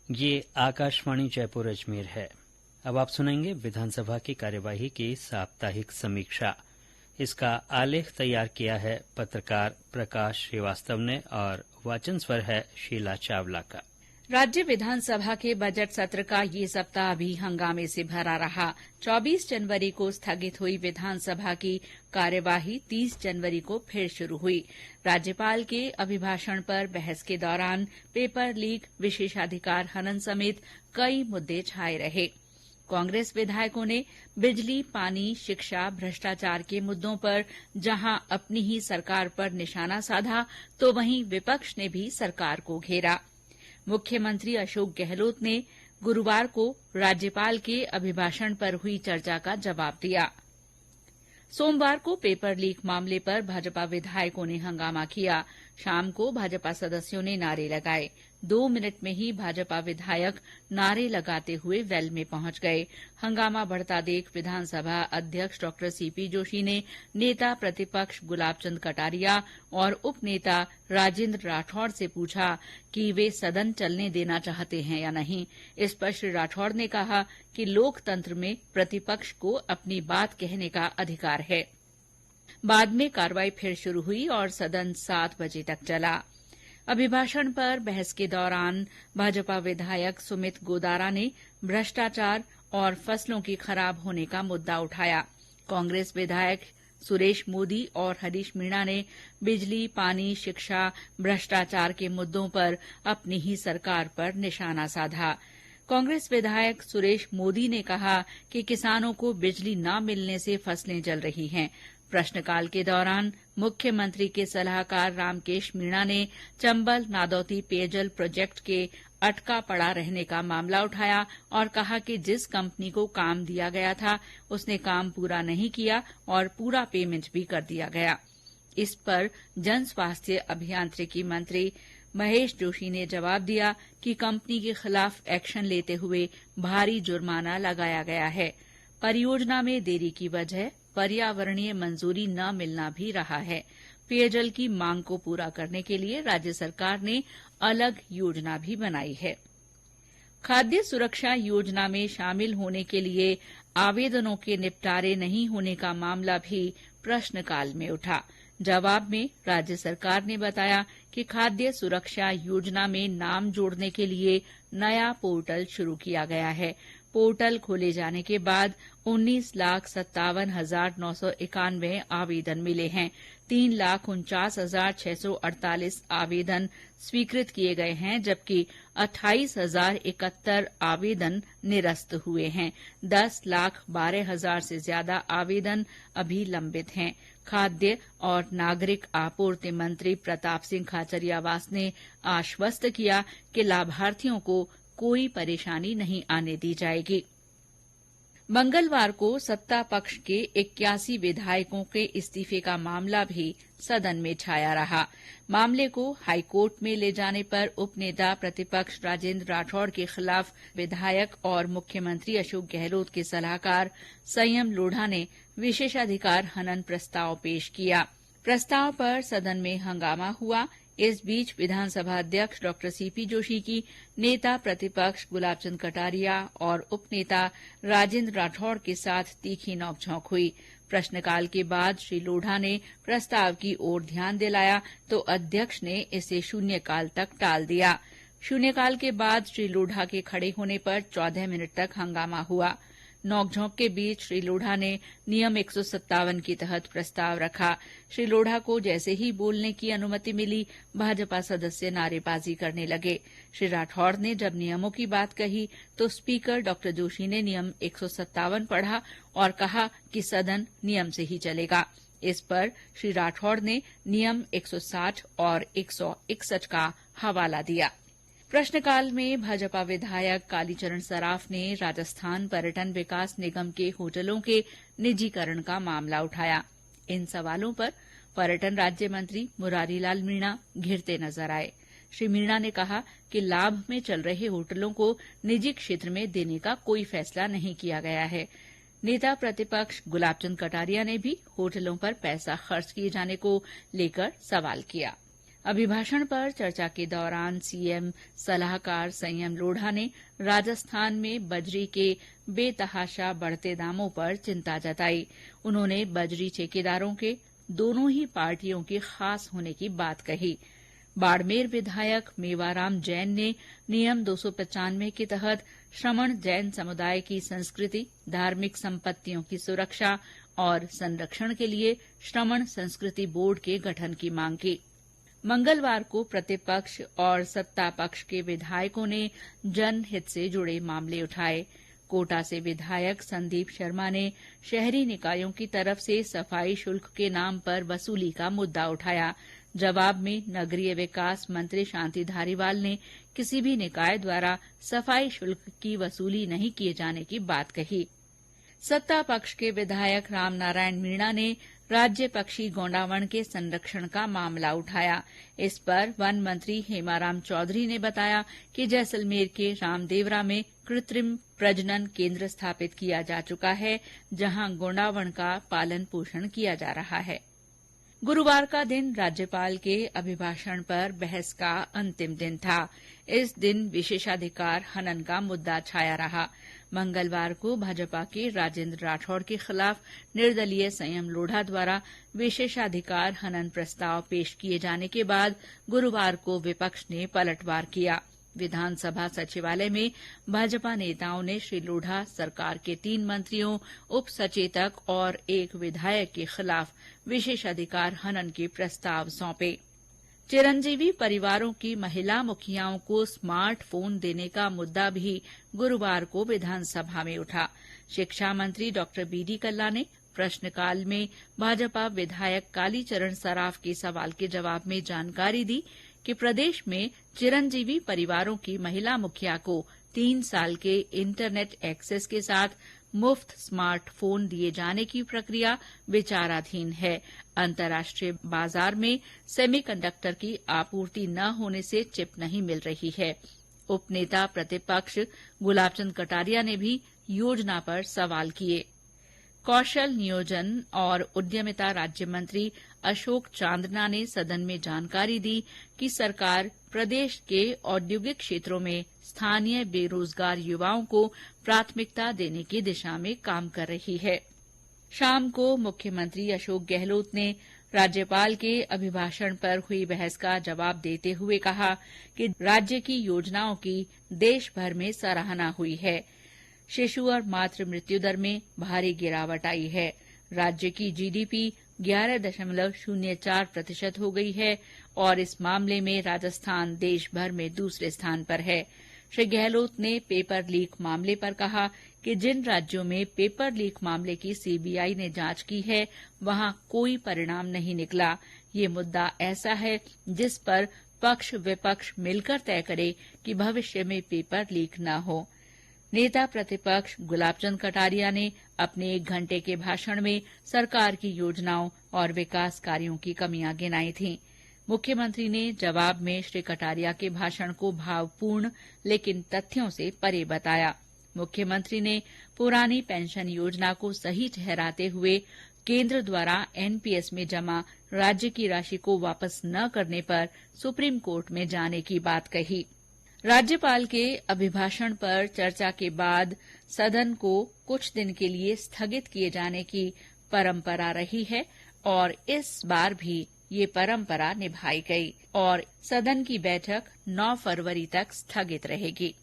ये आकाशवाणी जयपुर अजमेर है। अब आप सुनेंगे विधानसभा की कार्यवाही की साप्ताहिक समीक्षा। इसका आलेख तैयार किया है पत्रकार प्रकाश श्रीवास्तव ने और वाचन स्वर है शीला चावला का। राज्य विधानसभा के बजट सत्र का ये सप्ताह भी हंगामे से भरा रहा। 24 जनवरी को स्थगित हुई विधानसभा की कार्यवाही 30 जनवरी को फिर शुरू हुई। राज्यपाल के अभिभाषण पर बहस के दौरान पेपर लीक, विशेषाधिकार हनन समेत कई मुद्दे छाए रहे। कांग्रेस विधायकों ने बिजली, पानी, शिक्षा, भ्रष्टाचार के मुद्दों पर जहां अपनी ही सरकार पर निशाना साधा, तो वहीं विपक्ष ने भी सरकार को घेरा। मुख्यमंत्री अशोक गहलोत ने गुरुवार को राज्यपाल के अभिभाषण पर हुई चर्चा का जवाब दिया। सोमवार को पेपर लीक मामले पर भाजपा विधायकों ने हंगामा किया। शाम को भाजपा सदस्यों ने नारे लगाए। 2 मिनट में ही भाजपा विधायक नारे लगाते हुए वेल में पहुंच गए। हंगामा बढ़ता देख विधानसभा अध्यक्ष डॉ सीपी जोशी ने नेता प्रतिपक्ष गुलाब चंद कटारिया और उप नेता राजेंद्र राठौड़ से पूछा कि वे सदन चलने देना चाहते हैं या नहीं। इस पर श्री राठौड़ ने कहा कि लोकतंत्र में प्रतिपक्ष को अपनी बात कहने का अधिकार है। बाद में कार्रवाई फिर शुरू हुई और सदन 7 बजे तक चला। अभिभाषण पर बहस के दौरान भाजपा विधायक सुमित गोदारा ने भ्रष्टाचार और फसलों के खराब होने का मुद्दा उठाया। कांग्रेस विधायक सुरेश मोदी और हरीश मीणा ने बिजली, पानी, शिक्षा, भ्रष्टाचार के मुद्दों पर अपनी ही सरकार पर निशाना साधा। कांग्रेस विधायक सुरेश मोदी ने कहा कि किसानों को बिजली न मिलने से फसलें जल रही हैं। प्रश्नकाल के दौरान मुख्यमंत्री के सलाहकार रामकेश मीणा ने चंबल नादौती पेयजल प्रोजेक्ट के अटका पड़ा रहने का मामला उठाया और कहा कि जिस कंपनी को काम दिया गया था उसने काम पूरा नहीं किया और पूरा पेमेंट भी कर दिया गया। इस पर जन स्वास्थ्य अभियांत्रिकी मंत्री महेश जोशी ने जवाब दिया कि कंपनी के खिलाफ एक्शन लेते हुए भारी जुर्माना लगाया गया है। परियोजना में देरी की वजह पर्यावरणीय मंजूरी न मिलना भी रहा है। पेयजल की मांग को पूरा करने के लिए राज्य सरकार ने अलग योजना भी बनाई है। खाद्य सुरक्षा योजना में शामिल होने के लिए आवेदनों के निपटारे नहीं होने का मामला भी प्रश्नकाल में उठा। जवाब में राज्य सरकार ने बताया कि खाद्य सुरक्षा योजना में नाम जोड़ने के लिए नया पोर्टल शुरू किया गया है। पोर्टल खोले जाने के बाद 19,57,991 आवेदन मिले हैं। 3,49,648 आवेदन स्वीकृत किए गए हैं, जबकि 28,071 आवेदन निरस्त हुए हैं। 10,12,000 से ज्यादा आवेदन अभी लंबित हैं। खाद्य और नागरिक आपूर्ति मंत्री प्रताप सिंह खाचरियावास ने आश्वस्त किया कि लाभार्थियों को कोई परेशानी नहीं आने दी जाएगी। मंगलवार को सत्ता पक्ष के 81 विधायकों के इस्तीफे का मामला भी सदन में छाया रहा। मामले को हाईकोर्ट में ले जाने पर उपनेता प्रतिपक्ष राजेंद्र राठौड़ के खिलाफ विधायक और मुख्यमंत्री अशोक गहलोत के सलाहकार संयम लोढ़ा ने विशेषाधिकार हनन प्रस्ताव पेश किया। प्रस्ताव पर सदन में हंगामा हुआ। इस बीच विधानसभा अध्यक्ष डॉ सीपी जोशी की नेता प्रतिपक्ष गुलाब चंद कटारिया और उपनेता राजेंद्र राठौड़ के साथ तीखी नोकझोंक हुई। प्रश्नकाल के बाद श्री लोढ़ा ने प्रस्ताव की ओर ध्यान दिलाया तो अध्यक्ष ने इसे शून्यकाल तक टाल दिया। शून्यकाल के बाद श्री लोढ़ा के खड़े होने पर 14 मिनट तक हंगामा हुआ। नोकझोंक के बीच श्री लोढ़ा ने नियम 157 के तहत प्रस्ताव रखा। श्री लोढ़ा को जैसे ही बोलने की अनुमति मिली, भाजपा सदस्य नारेबाजी करने लगे। श्री राठौड़ ने जब नियमों की बात कही तो स्पीकर डॉ जोशी ने नियम 157 पढ़ा और कहा कि सदन नियम से ही चलेगा। इस पर श्री राठौड़ ने नियम 160 और 161 का हवाला दिया। प्रश्नकाल में भाजपा विधायक कालीचरण सराफ ने राजस्थान पर्यटन विकास निगम के होटलों के निजीकरण का मामला उठाया। इन सवालों पर पर्यटन राज्य मंत्री मुरारीलाल मीणा घिरते नजर आए। श्री मीणा ने कहा कि लाभ में चल रहे होटलों को निजी क्षेत्र में देने का कोई फैसला नहीं किया गया है। नेता प्रतिपक्ष गुलाब चंद कटारिया ने भी होटलों पर पैसा खर्च किए जाने को लेकर सवाल किया। अभिभाषण पर चर्चा के दौरान सीएम सलाहकार संयम लोढ़ा ने राजस्थान में बजरी के बेतहाशा बढ़ते दामों पर चिंता जताई। उन्होंने बजरी ठेकेदारों के दोनों ही पार्टियों के खास होने की बात कही। बाड़मेर विधायक मेवाराम जैन ने नियम 295 के तहत श्रमण जैन समुदाय की संस्कृति, धार्मिक संपत्तियों की सुरक्षा और संरक्षण के लिए श्रमण संस्कृति बोर्ड के गठन की मांग की। मंगलवार को प्रतिपक्ष और सत्ता पक्ष के विधायकों ने जनहित से जुड़े मामले उठाए। कोटा से विधायक संदीप शर्मा ने शहरी निकायों की तरफ से सफाई शुल्क के नाम पर वसूली का मुद्दा उठाया। जवाब में नगरीय विकास मंत्री शांति धारीवाल ने किसी भी निकाय द्वारा सफाई शुल्क की वसूली नहीं किए जाने की बात कही। सत्ता पक्ष के विधायक रामनारायण मीणा ने राज्य पक्षी गोंडावण के संरक्षण का मामला उठाया। इस पर वन मंत्री हेमाराम चौधरी ने बताया कि जैसलमेर के रामदेवरा में कृत्रिम प्रजनन केंद्र स्थापित किया जा चुका है, जहां गोंडावण का पालन पोषण किया जा रहा है। गुरुवार का दिन राज्यपाल के अभिभाषण पर बहस का अंतिम दिन था। इस दिन विशेषाधिकार हनन का मुद्दा छाया रहा। मंगलवार को भाजपा के राजेंद्र राठौड़ के खिलाफ निर्दलीय संयम लोढ़ा द्वारा विशेषाधिकार हनन प्रस्ताव पेश किए जाने के बाद गुरुवार को विपक्ष ने पलटवार किया। विधानसभा सचिवालय में भाजपा नेताओं ने श्री लोढ़ा सरकार के 3 मंत्रियों, उप सचेतक और एक विधायक के खिलाफ विशेषाधिकार हनन के प्रस्ताव सौंपे। चिरंजीवी परिवारों की महिला मुखियाओं को स्मार्ट फोन देने का मुद्दा भी गुरुवार को विधानसभा में उठा। शिक्षा मंत्री डॉ बीडी कल्ला ने प्रश्नकाल में भाजपा विधायक कालीचरण सराफ के सवाल के जवाब में जानकारी दी कि प्रदेश में चिरंजीवी परिवारों की महिला मुखिया को 3 साल के इंटरनेट एक्सेस के साथ मुफ्त स्मार्ट फोन दिए जाने की प्रक्रिया विचाराधीन है। अंतर्राष्ट्रीय बाजार में सेमीकंडक्टर की आपूर्ति न होने से चिप नहीं मिल रही है। उपनेता प्रतिपक्ष गुलाबचंद कटारिया ने भी योजना पर सवाल किए। कौशल नियोजन और उद्यमिता राज्य मंत्री अशोक चांदना ने सदन में जानकारी दी कि सरकार प्रदेश के औद्योगिक क्षेत्रों में स्थानीय बेरोजगार युवाओं को प्राथमिकता देने की दिशा में काम कर रही है। शाम को मुख्यमंत्री अशोक गहलोत ने राज्यपाल के अभिभाषण पर हुई बहस का जवाब देते हुए कहा कि राज्य की योजनाओं की देश भर में सराहना हुई है। शिशु और मातृ मृत्यु दर में भारी गिरावट आई है। राज्य की जीडीपी 11.04% हो गई है और इस मामले में राजस्थान देश भर में दूसरे स्थान पर है। श्री गहलोत ने पेपर लीक मामले पर कहा कि जिन राज्यों में पेपर लीक मामले की सीबीआई ने जांच की है, वहां कोई परिणाम नहीं निकला। ये मुद्दा ऐसा है जिस पर पक्ष विपक्ष मिलकर तय करे कि भविष्य में पेपर लीक न हो। नेता प्रतिपक्ष गुलाबचंद कटारिया ने अपने 1 घंटे के भाषण में सरकार की योजनाओं और विकास कार्यों की कमियां गिनाई थीं। मुख्यमंत्री ने जवाब में श्री कटारिया के भाषण को भावपूर्ण लेकिन तथ्यों से परे बताया। मुख्यमंत्री ने पुरानी पेंशन योजना को सही ठहराते हुए केंद्र द्वारा एनपीएस में जमा राज्य की राशि को वापस न करने पर सुप्रीम कोर्ट में जाने की बात कही। राज्यपाल के अभिभाषण पर चर्चा के बाद सदन को कुछ दिन के लिए स्थगित किए जाने की परंपरा रही है और इस बार भी ये परंपरा निभाई गई और सदन की बैठक 9 फरवरी तक स्थगित रहेगी।